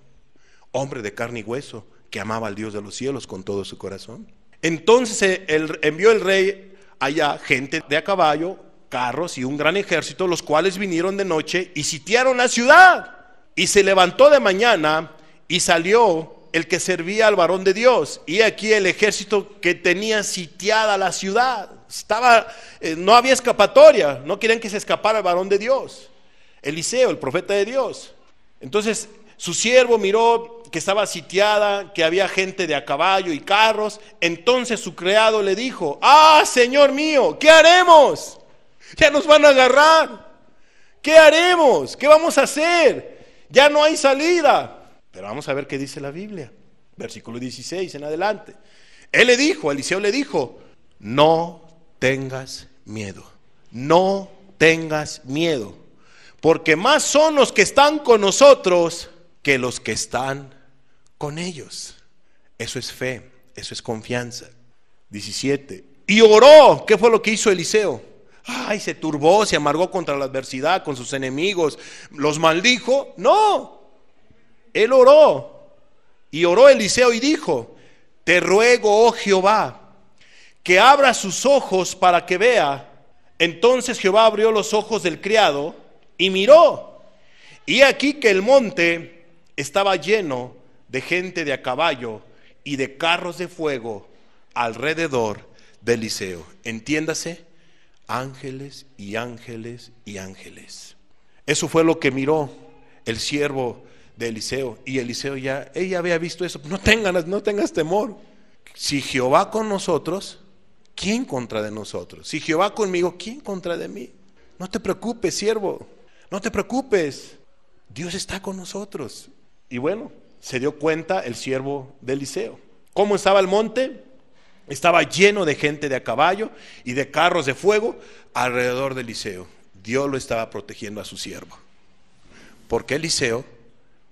hombre de carne y hueso, que amaba al Dios de los cielos con todo su corazón. Entonces envió el rey allá gente de a caballo, carros y un gran ejército, los cuales vinieron de noche y sitiaron la ciudad. Y se levantó de mañana y salió el que servía al varón de Dios. Y aquí el ejército que tenía sitiada la ciudad. No había escapatoria, no querían que se escapara el varón de Dios, Eliseo, el profeta de Dios. Entonces su siervo miró que estaba sitiada, que había gente de a caballo y carros. Entonces su criado le dijo: Señor mío, ¿qué haremos? Ya nos van a agarrar. ¿Qué haremos? ¿Qué vamos a hacer? Ya no hay salida. Pero vamos a ver qué dice la Biblia. Versículo 16 en adelante. Eliseo le dijo: no tengas miedo, no tengas miedo, porque más son los que están con nosotros que los que están con ellos. Eso es fe, eso es confianza. 17. Y oró. ¿Qué fue lo que hizo Eliseo? Se turbó, se amargó contra la adversidad, con sus enemigos, los maldijo. No, él oró. Y oró Eliseo y dijo: te ruego, oh Jehová, que abra sus ojos para que vea. Entonces Jehová abrió los ojos del criado y miró, y aquí que el monte estaba lleno de gente de a caballo y de carros de fuego alrededor de Eliseo. Entiéndase, ángeles y ángeles y ángeles. Eso fue lo que miró el siervo de Eliseo. Y Eliseo ella había visto eso. No tengas temor. Si Jehová con nosotros, ¿quién contra de nosotros? Si Jehová conmigo, ¿quién contra de mí? No te preocupes, siervo, no te preocupes, Dios está con nosotros. Y bueno, se dio cuenta el siervo de Eliseo. ¿Cómo estaba el monte? Estaba lleno de gente de a caballo y de carros de fuego alrededor de Eliseo. Dios lo estaba protegiendo a su siervo, porque Eliseo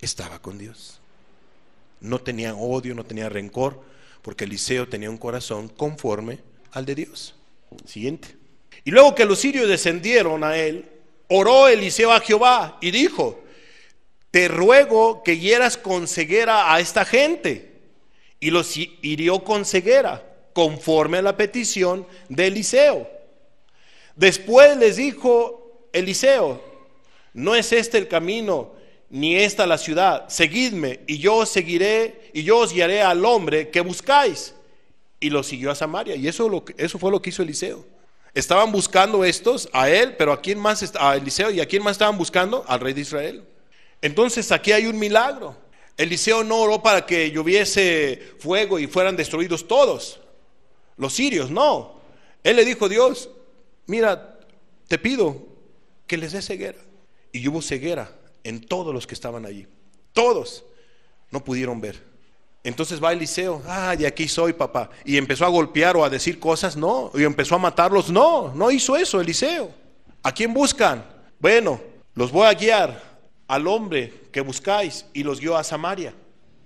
estaba con Dios. No tenía odio, no tenía rencor, porque Eliseo tenía un corazón conforme al de Dios. Siguiente. Y luego que los sirios descendieron a él, oró Eliseo a Jehová y dijo: te ruego que hieras con ceguera a esta gente. Y los hirió con ceguera, conforme a la petición de Eliseo. Después les dijo Eliseo: no es este el camino, ni esta la ciudad. Seguidme, y yo os seguiré, y yo os guiaré al hombre que buscáis. Y lo siguió a Samaria. Y eso fue lo que hizo Eliseo. Estaban buscando estos a él, pero ¿a quién más? A Eliseo. ¿Y a quién más estaban buscando? Al rey de Israel. Entonces aquí hay un milagro. Eliseo no oró para que lloviese fuego y fueran destruidos todos los sirios, no. Él le dijo: Dios, mira, te pido que les dé ceguera. Y hubo ceguera en todos los que estaban allí. Todos no pudieron ver. Entonces va Eliseo: de aquí soy, papá. Y empezó a golpear o a decir cosas, no. Y empezó a matarlos, no hizo eso Eliseo. ¿A quién buscan? Bueno, los voy a guiar al hombre que buscáis. Y los guió a Samaria.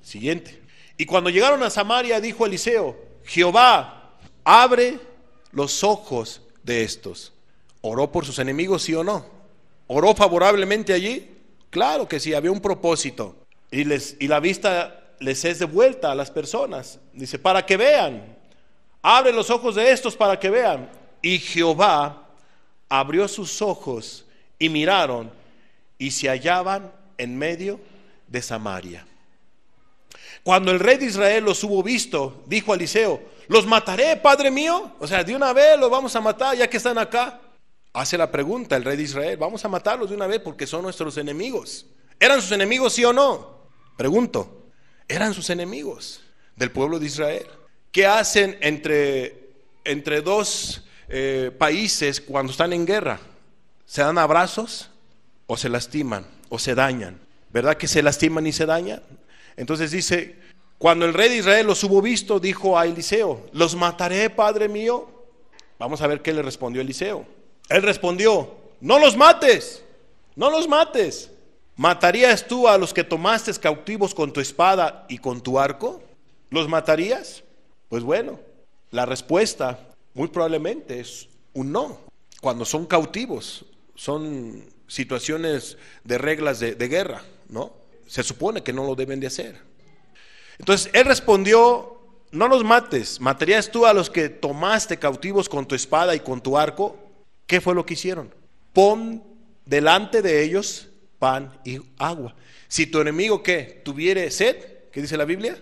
Siguiente. Y cuando llegaron a Samaria, dijo Eliseo: Jehová, abre los ojos de estos. ¿Oró por sus enemigos, sí o no? ¿Oró favorablemente allí? Claro que sí, había un propósito. Y la vista les es de vuelta a las personas. Dice: para que vean. Abre los ojos de estos para que vean. Y Jehová abrió sus ojos y miraron, y se hallaban en medio de Samaria. Cuando el rey de Israel los hubo visto, dijo a Eliseo: los mataré, padre mío. O sea, de una vez los vamos a matar ya que están acá. hace la pregunta el rey de Israel: vamos a matarlos de una vez porque son nuestros enemigos. ¿Eran sus enemigos, sí o no? Pregunto, ¿eran sus enemigos del pueblo de Israel? ¿Qué hacen entre dos países cuando están en guerra? ¿Se dan abrazos o se lastiman o se dañan? ¿Verdad que se lastiman y se dañan? Entonces dice: cuando el rey de Israel los hubo visto, dijo a Eliseo: ¿los mataré, padre mío? Vamos a ver qué le respondió Eliseo. Él respondió: no los mates, no los mates. ¿Matarías tú a los que tomaste cautivos con tu espada y con tu arco? ¿Los matarías? Pues bueno, la respuesta muy probablemente es un no. Cuando son cautivos, son situaciones de reglas de guerra, ¿no? Se supone que no lo deben de hacer. Entonces él respondió: no los mates. ¿Matarías tú a los que tomaste cautivos con tu espada y con tu arco? ¿Qué fue lo que hicieron? Pon delante de ellos pan y agua. Si tu enemigo, ¿qué? Tuviere sed, ¿qué dice la Biblia?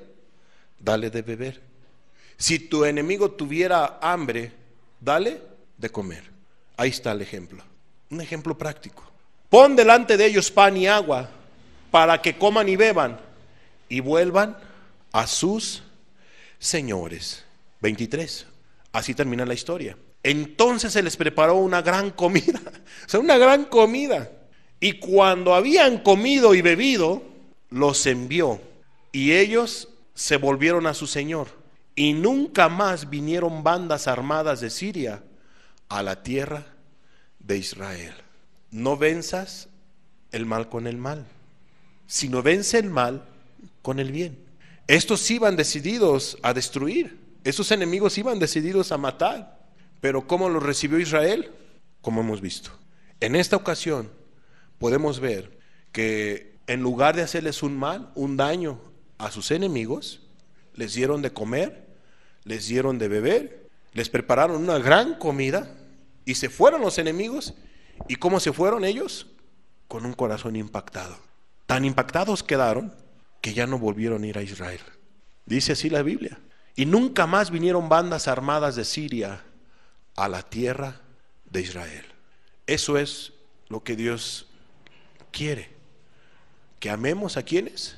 Dale de beber. Si tu enemigo tuviera hambre, dale de comer. Ahí está el ejemplo, un ejemplo práctico. Pon delante de ellos pan y agua para que coman y beban y vuelvan a sus señores. 23. Así termina la historia. Entonces se les preparó una gran comida, o sea, una gran comida. Y cuando habían comido y bebido, los envió, y ellos se volvieron a su señor. Y nunca más vinieron bandas armadas de Siria a la tierra de Israel. No venzas el mal con el mal, sino vence el mal con el bien. Estos iban decididos a destruir, esos enemigos iban decididos a matar. Pero ¿cómo los recibió Israel? Como hemos visto. En esta ocasión podemos ver que en lugar de hacerles un mal, un daño a sus enemigos, les dieron de comer, les dieron de beber, les prepararon una gran comida y se fueron los enemigos. ¿Y cómo se fueron ellos? Con un corazón impactado. Tan impactados quedaron que ya no volvieron a ir a Israel. Dice así la Biblia. Y nunca más vinieron bandas armadas de Siria a la tierra de Israel. Eso es lo que Dios quiere, que amemos a quienes,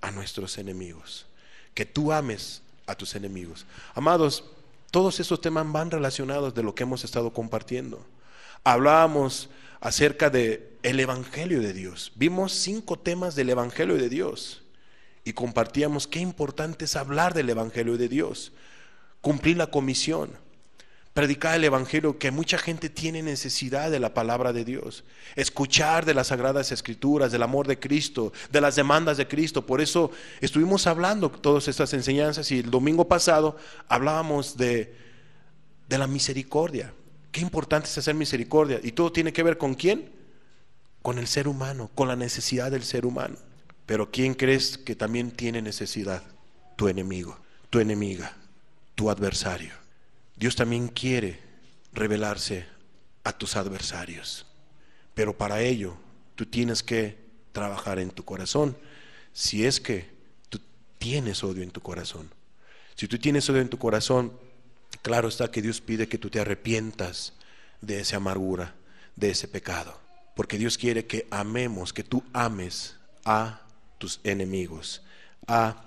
a nuestros enemigos, que tú ames a tus enemigos. Amados, todos estos temas van relacionados de lo que hemos estado compartiendo. Hablábamos acerca de el Evangelio de Dios, vimos 5 temas del Evangelio de Dios y compartíamos qué importante es hablar del Evangelio de Dios, cumplir la comisión, predicar el Evangelio, que mucha gente tiene necesidad de la palabra de Dios, escuchar de las Sagradas Escrituras, del amor de Cristo, de las demandas de Cristo. Por eso estuvimos hablando todas estas enseñanzas, y el domingo pasado hablábamos de la misericordia. Qué importante es hacer misericordia, y todo tiene que ver ¿con quién? Con el ser humano, con la necesidad del ser humano. Pero ¿quién crees que también tiene necesidad? Tu enemigo, tu enemiga, tu adversario. Dios también quiere revelarse a tus adversarios, pero para ello tú tienes que trabajar en tu corazón. Si es que tú tienes odio en tu corazón, si tú tienes odio en tu corazón, claro está que Dios pide que tú te arrepientas de esa amargura, de ese pecado, porque Dios quiere que amemos, que tú ames a tus enemigos, a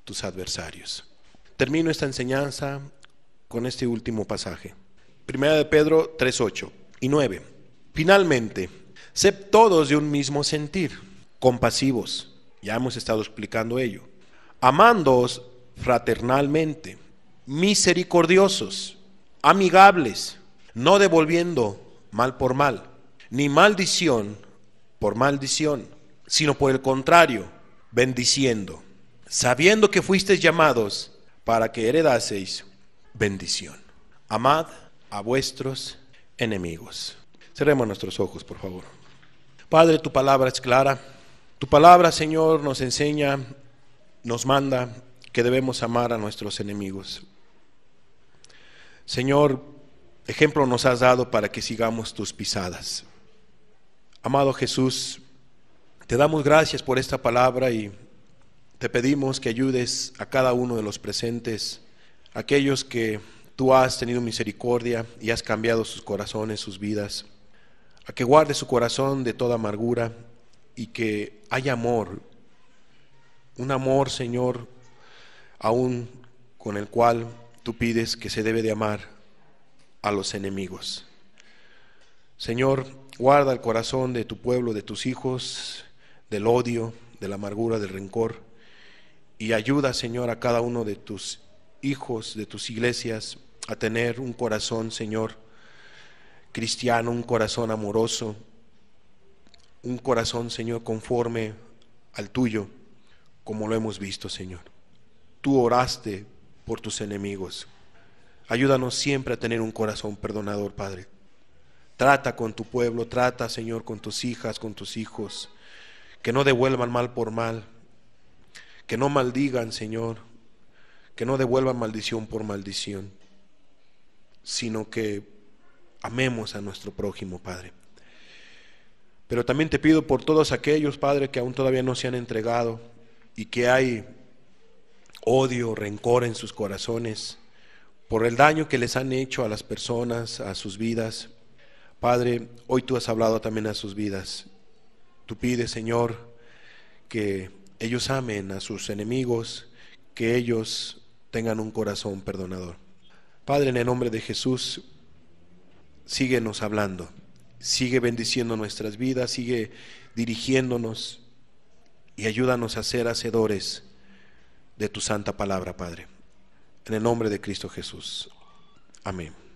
tus adversarios. Termino esta enseñanza con este último pasaje. Primera de Pedro 3:8 y 9. Finalmente, sed todos de un mismo sentir, compasivos, ya hemos estado explicando ello, amándoos fraternalmente, misericordiosos, amigables, no devolviendo mal por mal, ni maldición por maldición, sino por el contrario, bendiciendo, sabiendo que fuisteis llamados para que heredaseis bendición. Amad a vuestros enemigos. Cerremos nuestros ojos, por favor. Padre, tu palabra es clara. Tu palabra, Señor, nos enseña, nos manda que debemos amar a nuestros enemigos. Señor, ejemplo nos has dado para que sigamos tus pisadas. Amado Jesús, te damos gracias por esta palabra y te pedimos que ayudes a cada uno de los presentes, aquellos que tú has tenido misericordia y has cambiado sus corazones, sus vidas, a que guarde su corazón de toda amargura y que haya amor, un amor, Señor, aún con el cual tú pides que se debe de amar a los enemigos. Señor, guarda el corazón de tu pueblo, de tus hijos, del odio, de la amargura, del rencor, y ayuda, Señor, a cada uno de tus hijos, de tus iglesias, a tener un corazón, Señor, cristiano, un corazón amoroso, un corazón, Señor, conforme al tuyo, como lo hemos visto, Señor. Tú oraste por tus enemigos. Ayúdanos siempre a tener un corazón perdonador, Padre. Trata con tu pueblo, trata, Señor, con tus hijas, con tus hijos, que no devuelvan mal por mal, que no maldigan, Señor, que no devuelvan maldición por maldición, sino que amemos a nuestro prójimo, Padre. Pero también te pido por todos aquellos, Padre, que aún todavía no se han entregado y que hay odio, rencor en sus corazones por el daño que les han hecho a las personas, a sus vidas. Padre, hoy tú has hablado también a sus vidas. Tú pides, Señor, que ellos amen a sus enemigos, que ellos tengan un corazón perdonador. Padre, en el nombre de Jesús, síguenos hablando, sigue bendiciendo nuestras vidas, sigue dirigiéndonos y ayúdanos a ser hacedores de tu santa palabra, Padre. En el nombre de Cristo Jesús. Amén.